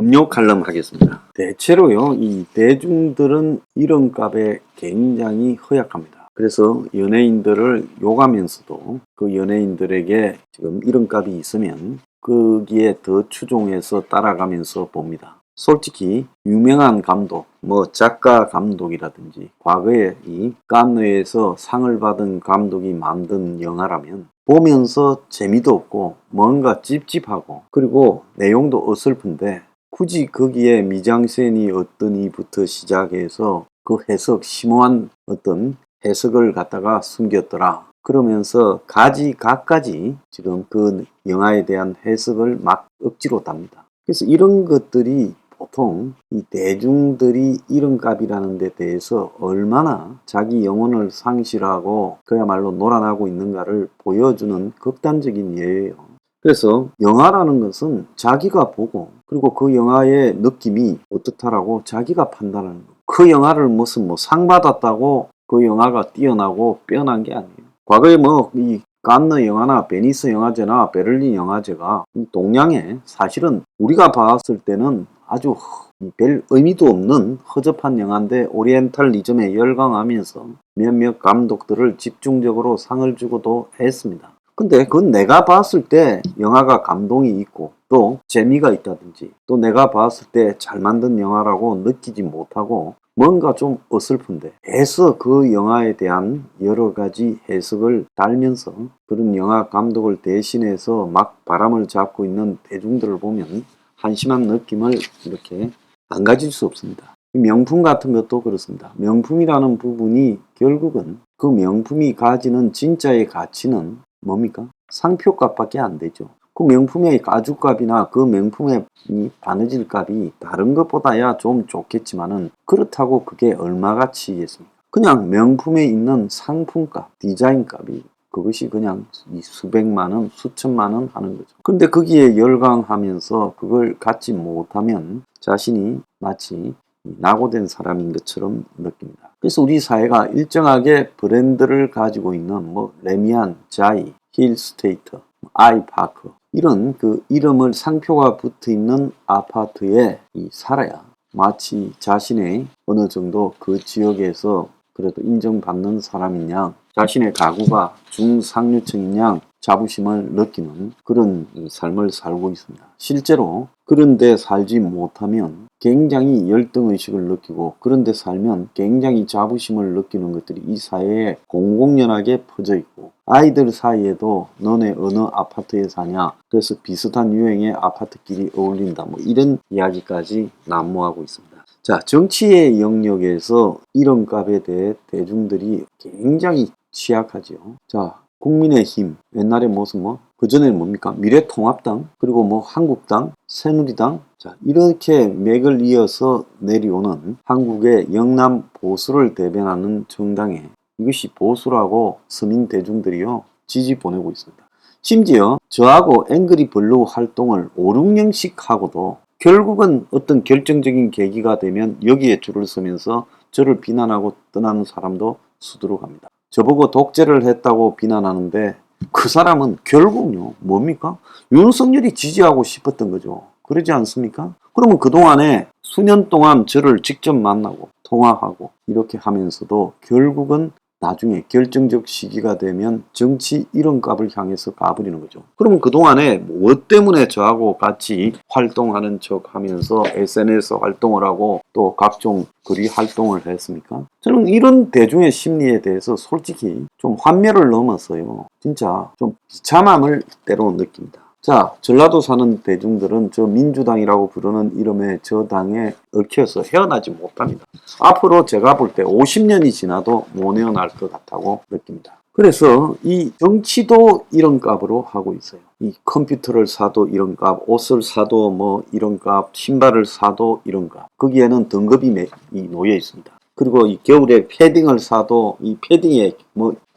음료 칼럼 하겠습니다. 대체로요, 이 대중들은 이런 값에 굉장히 허약합니다. 그래서 연예인들을 욕하면서도 그 연예인들에게 지금 이런 값이 있으면 거기에 더 추종해서 따라가면서 봅니다. 솔직히 유명한 감독, 작가 감독이라든지 과거에 이 칸느에서 상을 받은 감독이 만든 영화라면 보면서 재미도 없고 뭔가 찝찝하고 그리고 내용도 어설픈데 굳이 거기에 미장센이 어떠니부터 시작해서 그 해석, 심오한 어떤 해석을 갖다가 숨겼더라. 그러면서 가지 지금 그 영화에 대한 해석을 막 억지로 답니다. 그래서 이런 것들이 보통 이 대중들이 이런 값이라는 데 대해서 얼마나 자기 영혼을 상실하고 그야말로 놀아나고 있는가를 보여주는 극단적인 예예요. 그래서 영화라는 것은 자기가 보고 그리고 그 영화의 느낌이 어떻다라고 자기가 판단하는 거예요. 그 영화를 무슨 상 받았다고 그 영화가 뛰어나고 빼어난 게 아니에요. 과거에 이 칸느 영화나 베니스 영화제나 베를린 영화제가 이 동양에 사실은 우리가 봤을 때는 아주 별 의미도 없는 허접한 영화인데 오리엔탈리즘에 열광하면서 몇몇 감독들을 집중적으로 상을 주고도 했습니다. 근데 그건 내가 봤을 때 영화가 감동이 있고 또 재미가 있다든지 또 내가 봤을 때 잘 만든 영화라고 느끼지 못하고 뭔가 좀 어설픈데 해서 그 영화에 대한 여러 가지 해석을 달면서 그런 영화 감독을 대신해서 막 바람을 잡고 있는 대중들을 보면 한심한 느낌을 이렇게 안 가질 수 없습니다. 명품 같은 것도 그렇습니다. 명품이라는 부분이 결국은 그 명품이 가지는 진짜의 가치는 뭡니까? 상표값밖에 안 되죠. 그 명품의 가죽값이나 그 명품의 이 바느질 값이 다른 것보다야 좀 좋겠지만은 그렇다고 그게 얼마 가치겠습니까? 그냥 명품에 있는 상품값, 디자인값이 그것이 그냥 수백만 원, 수천만 원 하는 거죠. 근데 거기에 열광하면서 그걸 갖지 못하면 자신이 마치 낙오된 사람인 것처럼 느낍니다. 그래서 우리 사회가 일정하게 브랜드를 가지고 있는 레미안, 자이, 힐스테이트, 아이파크 이런 그 이름을 상표가 붙어 있는 아파트에 살아야 마치 자신의 어느 정도 그 지역에서 그래도 인정받는 사람인 양 자신의 가구가 중상류층인 양 자부심을 느끼는 그런 삶을 살고 있습니다. 실제로 그런데 살지 못하면 굉장히 열등의식을 느끼고 그런데 살면 굉장히 자부심을 느끼는 것들이 이 사회에 공공연하게 퍼져 있고 아이들 사이에도 너네 어느 아파트에 사냐 그래서 비슷한 유행의 아파트끼리 어울린다 이런 이야기까지 난무하고 있습니다. 자, 정치의 영역에서 이런 값에 대해 대중들이 굉장히 취약하지요. 자, 국민의힘 옛날에 그전에는 뭡니까? 미래통합당 그리고 한국당 새누리당 자 이렇게 맥을 이어서 내려오는 한국의 영남 보수를 대변하는 정당에 이것이 보수라고 서민 대중들이요 지지 보내고 있습니다. 심지어 저하고 앵그리 블루 활동을 5, 6년씩 하고도 결국은 어떤 결정적인 계기가 되면 여기에 줄을 서면서 저를 비난하고 떠나는 사람도 수두룩합니다. 저보고 독재를 했다고 비난하는데 그 사람은 결국요 뭡니까? 윤석열이 지지하고 싶었던 거죠. 그러지 않습니까? 그러면 그동안에 수년 동안 저를 직접 만나고 통화하고 이렇게 하면서도 결국은 나중에 결정적 시기가 되면 정치 이런 값을 향해서 가버리는 거죠. 그러면 그동안에 무엇 때문에 저하고 같이 활동하는 척 하면서 SNS 활동을 하고 또 각종 거리 활동을 했습니까? 저는 이런 대중의 심리에 대해서 솔직히 좀 환멸을 넘어서요. 진짜 좀 비참함을 때로 느낍니다. 자, 전라도 사는 대중들은 저 민주당이라고 부르는 이름의 저 당에 얽혀서 헤어나지 못합니다. 앞으로 제가 볼 때 50년이 지나도 못 헤어날 것 같다고 느낍니다. 그래서 이 정치도 이런 값으로 하고 있어요. 이 컴퓨터를 사도 이런 값, 옷을 사도 이런 값, 신발을 사도 이런 값. 거기에는 등급이 놓여 있습니다. 그리고 이 겨울에 패딩을 사도 이 패딩에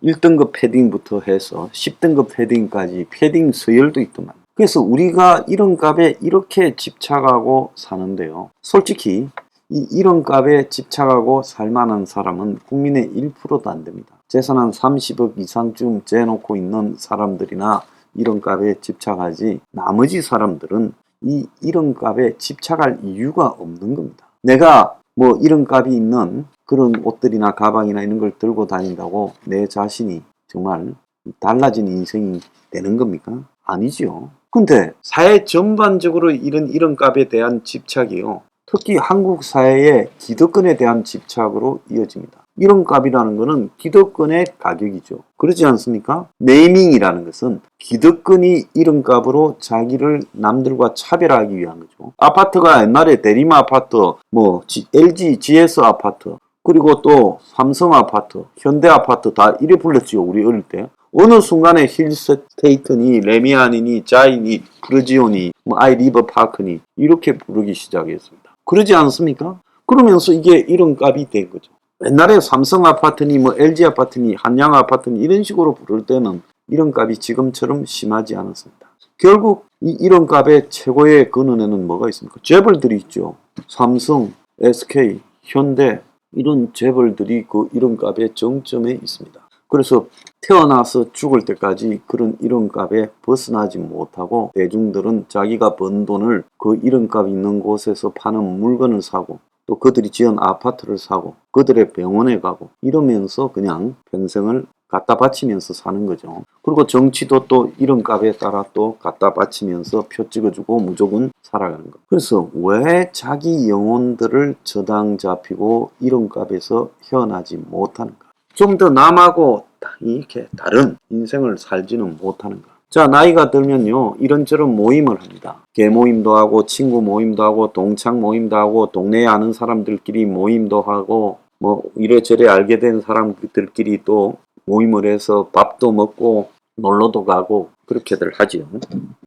1등급 패딩부터 해서 10등급 패딩까지 패딩 서열도 있더만. 그래서 우리가 이런 값에 이렇게 집착하고 사는데요. 솔직히 이런 값에 집착하고 살만한 사람은 국민의 1%도 안 됩니다. 재산 한 30억 이상쯤 재놓고 있는 사람들이나 이런 값에 집착하지 나머지 사람들은 이런 값에 집착할 이유가 없는 겁니다. 내가 뭐 이런 값이 있는 그런 옷들이나 가방이나 이런 걸 들고 다닌다고 내 자신이 정말 달라진 인생이 되는 겁니까? 아니죠. 근데 사회 전반적으로 이런 값에 대한 집착이요. 특히 한국 사회의 기득권에 대한 집착으로 이어집니다. 이런 값이라는 것은 기득권의 가격이죠. 그렇지 않습니까? 네이밍이라는 것은 기득권이 이런 값으로 자기를 남들과 차별하기 위한 거죠. 아파트가 옛날에 대리마 아파트, 뭐 LG, GS 아파트, 그리고 또 삼성 아파트, 현대 아파트 다 이래 불렀지요. 우리 어릴 때. 어느 순간에 힐스테이트니, 레미안이니, 자이니, 프르지오니, 뭐 아이리버 파크니 이렇게 부르기 시작했습니다. 그러지 않습니까? 그러면서 이게 이런 값이 된 거죠. 옛날에 삼성 아파트니 뭐 LG 아파트니 한양 아파트니 이런 식으로 부를 때는 이런 값이 지금처럼 심하지 않았습니다. 결국 이런 값의 최고의 근원에는 뭐가 있습니까? 재벌들이 있죠. 삼성, SK, 현대 이런 재벌들이 그 이런 값의 정점에 있습니다. 그래서 태어나서 죽을 때까지 그런 이런값에 벗어나지 못하고 대중들은 자기가 번 돈을 그 이런값 있는 곳에서 파는 물건을 사고 또 그들이 지은 아파트를 사고 그들의 병원에 가고 이러면서 그냥 평생을 갖다 바치면서 사는 거죠. 그리고 정치도 또 이런 값에 따라 또 갖다 바치면서 표 찍어주고 무조건 살아가는 거. 그래서 왜 자기 영혼들을 저당 잡히고 이런 값에서 헤어나지 못하는가? 좀 더 남하고 이렇게 다른 인생을 살지는 못하는가? 자, 나이가 들면요, 이런저런 모임을 합니다. 개모임도 하고, 친구 모임도 하고, 동창 모임도 하고, 동네에 아는 사람들끼리 모임도 하고, 뭐, 이래저래 알게 된 사람들끼리 또 모임을 해서 밥도 먹고, 놀러도 가고, 그렇게들 하지요.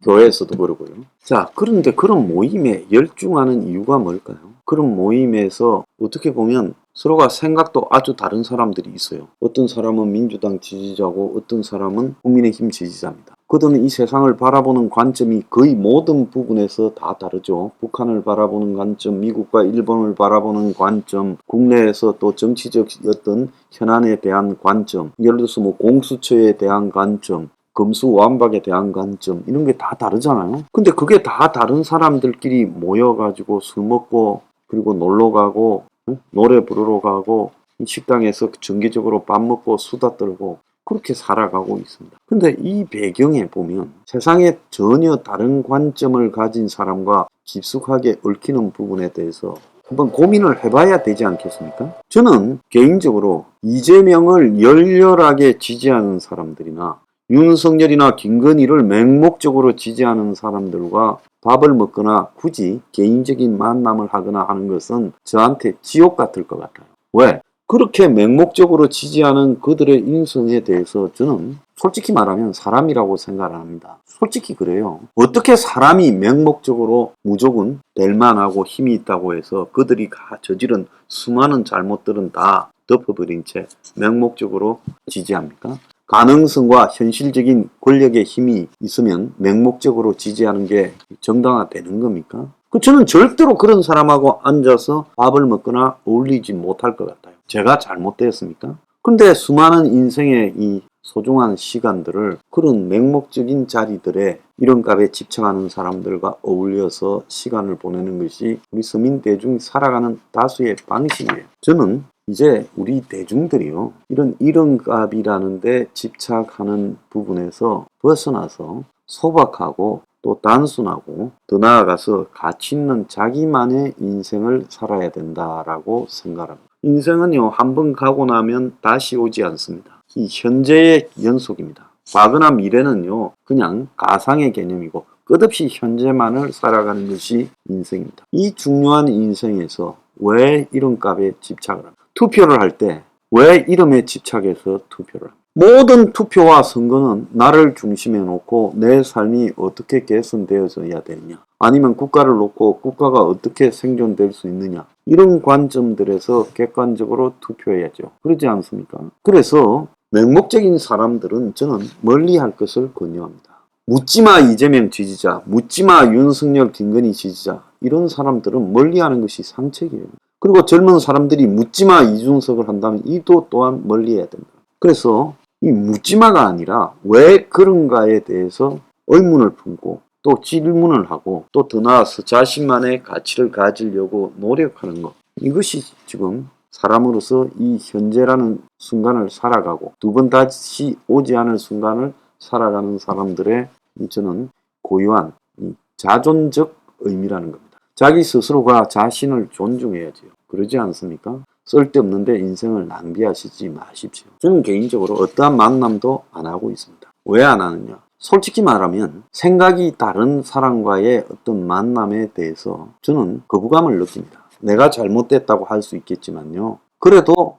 교회에서도 그러고요. 자, 그런데 그런 모임에 열중하는 이유가 뭘까요? 그런 모임에서 어떻게 보면 서로가 생각도 아주 다른 사람들이 있어요. 어떤 사람은 민주당 지지자고 어떤 사람은 국민의힘 지지자입니다. 그들은 이 세상을 바라보는 관점이 거의 모든 부분에서 다 다르죠. 북한을 바라보는 관점, 미국과 일본을 바라보는 관점, 국내에서 또 정치적 어떤 현안에 대한 관점, 예를 들어서 뭐 공수처에 대한 관점, 검수완박에 대한 관점 이런 게 다 다르잖아요. 근데 그게 다 다른 사람들끼리 모여가지고 술 먹고 그리고 놀러 가고 노래 부르러 가고 식당에서 정기적으로 밥 먹고 수다 떨고 그렇게 살아가고 있습니다. 근데 이 배경에 보면 세상에 전혀 다른 관점을 가진 사람과 깊숙하게 얽히는 부분에 대해서 한번 고민을 해봐야 되지 않겠습니까? 저는 개인적으로 이재명을 열렬하게 지지하는 사람들이나 윤석열이나 김건희를 맹목적으로 지지하는 사람들과 밥을 먹거나 굳이 개인적인 만남을 하거나 하는 것은 저한테 지옥 같을 것 같아요. 왜? 그렇게 맹목적으로 지지하는 그들의 인성에 대해서 저는 솔직히 말하면 사람이라고 생각 안 합니다. 솔직히 그래요. 어떻게 사람이 맹목적으로 무조건 될 만하고 힘이 있다고 해서 그들이 저지른 수많은 잘못들은 다 덮어버린 채 맹목적으로 지지합니까? 가능성과 현실적인 권력의 힘이 있으면 맹목적으로 지지하는 게 정당화되는 겁니까? 저는 절대로 그런 사람하고 앉아서 밥을 먹거나 어울리지 못할 것 같아요. 제가 잘못되었습니까? 근데 수많은 인생의 이 소중한 시간들을 그런 맹목적인 자리들에 이런 값에 집착하는 사람들과 어울려서 시간을 보내는 것이 우리 서민 대중이 살아가는 다수의 방식이에요. 저는 이제 우리 대중들이요, 이런 값이라는 데 집착하는 부분에서 벗어나서 소박하고 또 단순하고 더 나아가서 가치 있는 자기만의 인생을 살아야 된다라고 생각합니다. 인생은요, 한번 가고 나면 다시 오지 않습니다. 이 현재의 연속입니다. 과거나 미래는요, 그냥 가상의 개념이고 끝없이 현재만을 살아가는 것이 인생입니다. 이 중요한 인생에서 왜 이런 값에 집착을 합니까? 투표를 할 때 왜 이름에 집착해서 투표를 합니까? 모든 투표와 선거는 나를 중심에 놓고 내 삶이 어떻게 개선되어져야 되느냐, 아니면 국가를 놓고 국가가 어떻게 생존될 수 있느냐, 이런 관점들에서 객관적으로 투표해야죠. 그렇지 않습니까? 그래서 맹목적인 사람들은 저는 멀리할 것을 권유합니다. 묻지마 이재명 지지자, 묻지마 윤석열 김건희 지지자, 이런 사람들은 멀리하는 것이 상책이에요. 그리고 젊은 사람들이 묻지마 이준석을 한다면 이도 또한 멀리해야 됩니다. 그래서 이 묻지마가 아니라 왜 그런가에 대해서 의문을 품고 또 질문을 하고 또 더 나아가서 자신만의 가치를 가지려고 노력하는 것, 이것이 지금 사람으로서 이 현재라는 순간을 살아가고 두 번 다시 오지 않을 순간을 살아가는 사람들의 저는 고유한 이 자존적 의미라는 겁니다. 자기 스스로가 자신을 존중해야지요. 그러지 않습니까? 쓸데없는데 인생을 낭비하시지 마십시오. 저는 개인적으로 어떠한 만남도 안 하고 있습니다. 왜 안 하느냐? 솔직히 말하면 생각이 다른 사람과의 어떤 만남에 대해서 저는 거부감을 느낍니다. 내가 잘못됐다고 할 수 있겠지만요. 그래도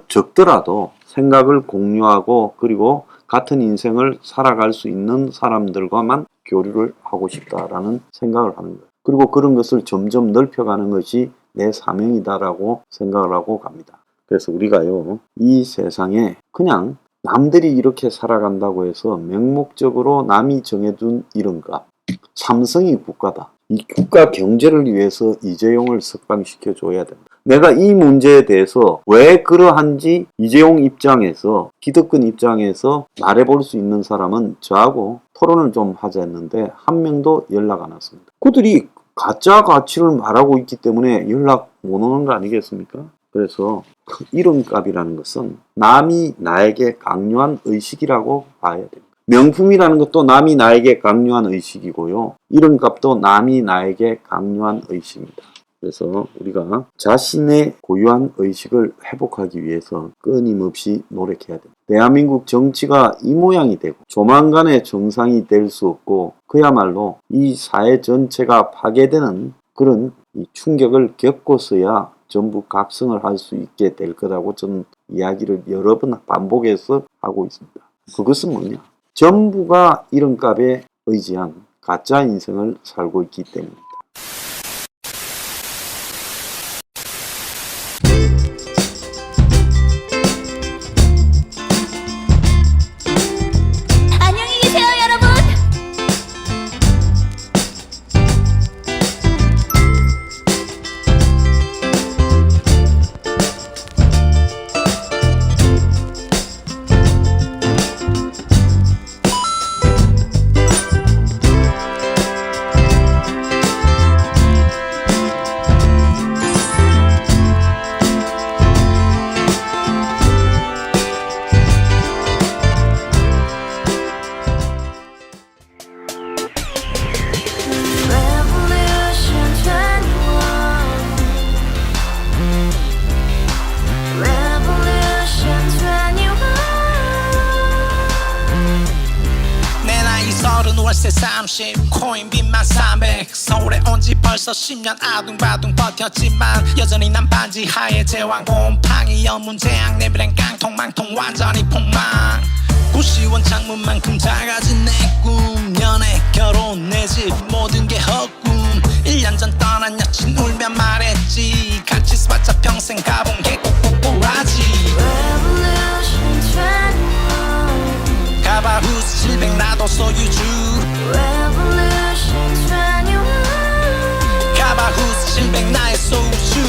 적더라도 생각을 공유하고 그리고 같은 인생을 살아갈 수 있는 사람들과만 교류를 하고 싶다라는 생각을 하는 거예요. 그리고 그런 것을 점점 넓혀가는 것이 내 사명이다라고 생각을 하고 갑니다. 그래서 우리가요, 이 세상에 그냥 남들이 이렇게 살아간다고 해서 맹목적으로 남이 정해둔 이름값, 삼성이 국가다. 이 국가 경제를 위해서 이재용을 석방시켜 줘야 된다. 내가 이 문제에 대해서 왜 그러한지 이재용 입장에서, 기득권 입장에서 말해볼 수 있는 사람은 저하고 토론을 좀 하자 했는데 한 명도 연락 안 왔습니다. 그들이 가짜 가치를 말하고 있기 때문에 연락 못 오는 거 아니겠습니까? 그래서 이름값이라는 것은 남이 나에게 강요한 의식이라고 봐야 됩니다. 명품이라는 것도 남이 나에게 강요한 의식이고요. 이름값도 남이 나에게 강요한 의식입니다. 그래서 우리가 자신의 고유한 의식을 회복하기 위해서 끊임없이 노력해야 됩니다. 대한민국 정치가 이 모양이 되고 조만간에 정상이 될 수 없고 그야말로 이 사회 전체가 파괴되는 그런 이 충격을 겪고서야 전부 각성을 할 수 있게 될 거라고 저는 이야기를 여러 번 반복해서 하고 있습니다. 그것은 뭐냐? 전부가 이름값에 의지한 가짜 인생을 살고 있기 때문입니다. 안녕히 계세요, 여러분. 월세 30 코인빚만 300 서울에 온 지 벌써 10년 아둥바둥 버텼지만 여전히 난 반지 하에 제왕 곰팡이 연문제약 내비랭 깡통망통 완전히 폭망 고시원 창문만큼 작아진 내 꿈 연애 결혼 내 집 모든 게 헛꿈 1년 전 떠난 여친 울며 말했지 같이 써봤자 평생 가본 게 꼭꼭꼭하지 가바후스 700 나도 소유주 가바후스 700 나의 소유주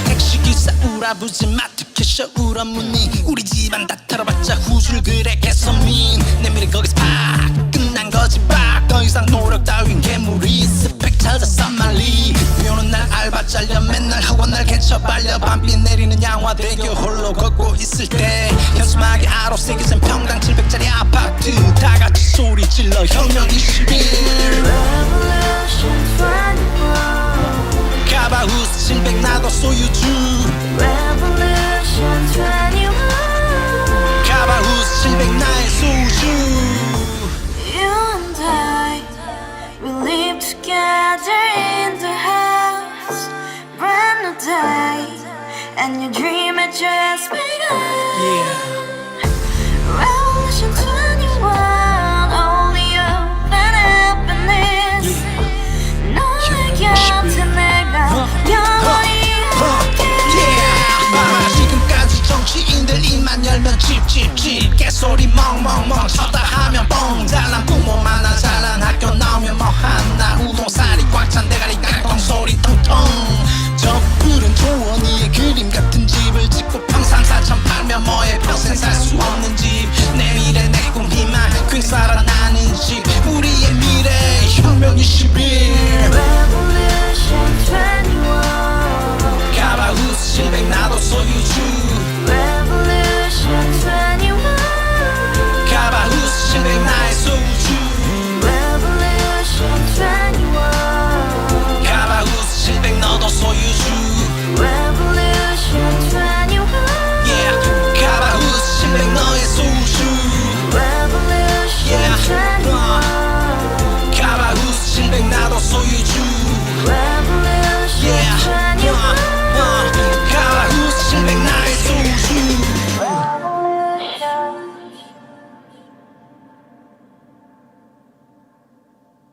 택시기사 우라부지 마트 캐셔 울어무니 우리 집안 다 털어봤자 후줄 그래 개선민 내 미래 거기서 팍 끝난 거지 팍 더 이상 노력 따윈 괴물이 스펙 찾아서 말리 비오는 날 알바 잘려 맨날 학원 날 개쳐 발려 밤비 내리는 양화대교 홀로 걷고 있을 때 현수막에 아로 새겨진 평당 700짜리 아파트 다같이 소리 질러 혁명 21 가바후스 700 나도 소유주 가바후스 700 나의 소유주 You and I, we live together in the house, brand new day, and your dream had just begun. Yeah. Revolution 21, only hope and happiness. 너의 곁에 내가 영원히 지금까지 정치인들 입만 열면 찝찝찝 개소리 멍멍멍 쳐다 하면 뻥 잘난 부모 만나 잘난 학교 나오면 뭐하나 우동살이 꽉 찬 대가리 깡통 소리 통통 저 푸른 조원이의 그림 같은 집을 짓고 평상사천 팔면 뭐해 평생 살 수 없는 집 내 미래 내 꿈 희망 퀵 살아나는 집 우리의 미래 10일